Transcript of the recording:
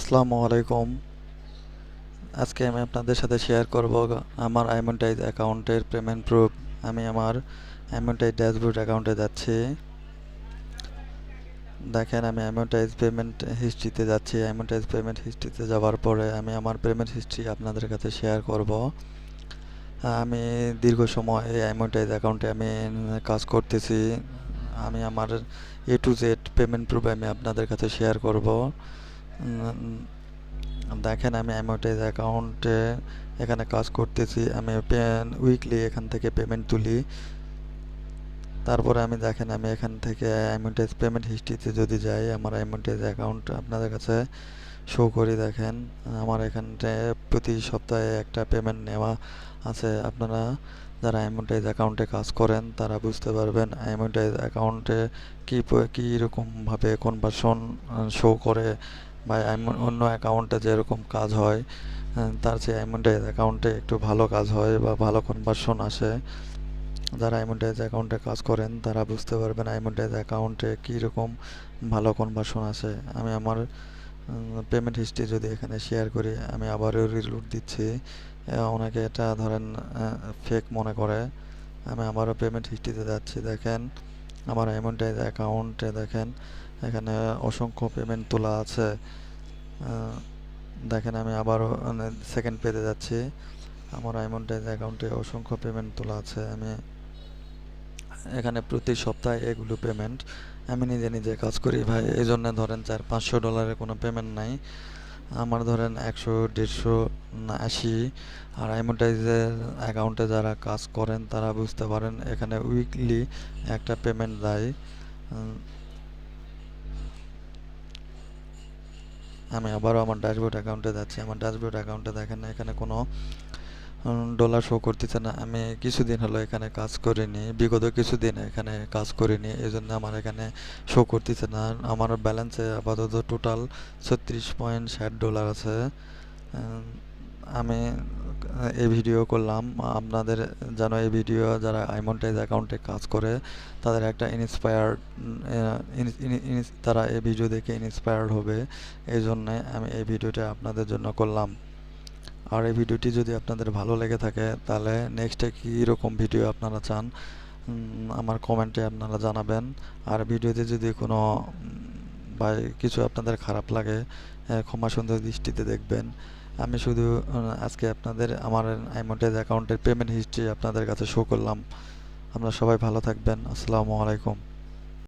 আসসালামু আলাইকুম। আজকে আমি আপনাদের সাথে শেয়ার করব আমার iMonetize অ্যাকাউন্টের পেমেন্ট প্রুফ। আমি আমার iMonetize ড্যাশবোর্ড অ্যাকাউন্টে যাচ্ছি। দেখেন আমি iMonetize পেমেন্ট হিস্ট্রিতে যাচ্ছি। iMonetize পেমেন্ট হিস্ট্রিতে যাওয়ার পরে আমি আমার পেমেন্ট হিস্ট্রি আপনাদের কাছে শেয়ার করব। আমি দীর্ঘ সময় এই iMonetize অ্যাকাউন্টে আমি কাজ করতেছি। আমি আমার A to Z payment proof আমি আপনাদের কাছে শেয়ার করব। দেখেন আমি iMonetize অ্যাকাউন্টে এখানে কাজ করতেছি। আমি উইকলি এখান থেকে পেমেন্ট তুলি। তারপরে আমি দেখেন আমি এখান থেকে iMonetize পেমেন্ট হিস্ট্রিতে যদি যাই, আমার iMonetize অ্যাকাউন্ট আপনাদের কাছে শো করি। দেখেন আমার এখানটায় প্রতি সপ্তাহে একটা পেমেন্ট নেওয়া আছে। আপনারা যারা iMonetize অ্যাকাউন্টে কাজ করেন তারা বুঝতে পারবেন iMonetize অ্যাকাউন্টে কী রকমভাবে কনভার্সন শো করে, বা অন্য অ্যাকাউন্টে যেরকম কাজ হয় তার চেয়ে iMonetize অ্যাকাউন্টে একটু ভালো কাজ হয় বা ভালো কনভার্সন আসে। যারা iMonetize অ্যাকাউন্টে কাজ করেন তারা বুঝতে পারবেন iMonetize অ্যাকাউন্টে কীরকম ভালো কনভার্সন আসে। আমি আমার পেমেন্ট হিস্ট্রি যদি এখানে শেয়ার করি, আমি আবারও রিলোড দিচ্ছি। অনেকে এটা ধরেন ফেক মনে করে। আমি আবারও পেমেন্ট হিস্ট্রিতে যাচ্ছি। দেখেন আমার iMonetize অ্যাকাউন্টে দেখেন এখানে অসংখ্য পেমেন্ট তোলা আছে। দেখেন আমি আবারও সেকেন্ড পেজে যাচ্ছি। আমার iMonetize অ্যাকাউন্টে অসংখ্য পেমেন্ট তোলা আছে। আমি এখানে প্রতি সপ্তাহে এগুলো পেমেন্ট। আমি নিজে নিজে কাজ করি ভাই, এই জন্য ধরেন $400-500 কোনো পেমেন্ট নাই। আমার ধরেন 100, 150, 80। আর iMonetizeর অ্যাকাউন্টে যারা কাজ করেন তারা বুঝতে পারেন এখানে উইকলি একটা পেমেন্ট দেয়। আমি আবারও আমার ড্যাশবোর্ড অ্যাকাউন্টে যাচ্ছি। আমার ড্যাশবোর্ড অ্যাকাউন্টে দেখেন এখানে কোনো ডলার শো করতেছে না। আমি কিছুদিন হলো এখানে কাজ করিনি, বিগত কিছুদিন এখানে কাজ করিনি, এই জন্য আমার এখানে শো করতেছে না। আমার ব্যালেন্সে আপাতত টোটাল $36.60 আছে। আমি এই ভিডিও করলাম আপনাদের যেন এই ভিডিও যারা iMonetize অ্যাকাউন্টে কাজ করে তাদের একটা ইন্সপায়ার্ড, তারা এই ভিডিও দেখে ইন্সপায়ার্ড হবে। এই জন্যে আমি এই ভিডিওটা আপনাদের জন্য করলাম। আর এই ভিডিওটি যদি আপনাদের ভালো লেগে থাকে তাহলে নেক্সটে কী রকম ভিডিও আপনারা চান আমার কমেন্টে আপনারা জানাবেন। আর ভিডিওতে যদি কোনো বা কিছু আপনাদের খারাপ লাগে ক্ষমা সুন্দর দৃষ্টিতে দেখবেন। আমি শুধু আজকে আপনাদের আমার iMonetize অ্যাকাউন্টের পেমেন্ট হিস্ট্রি আপনাদের কাছে শো করলাম। আপনারা সবাই ভালো থাকবেন। আসসালামু আলাইকুম।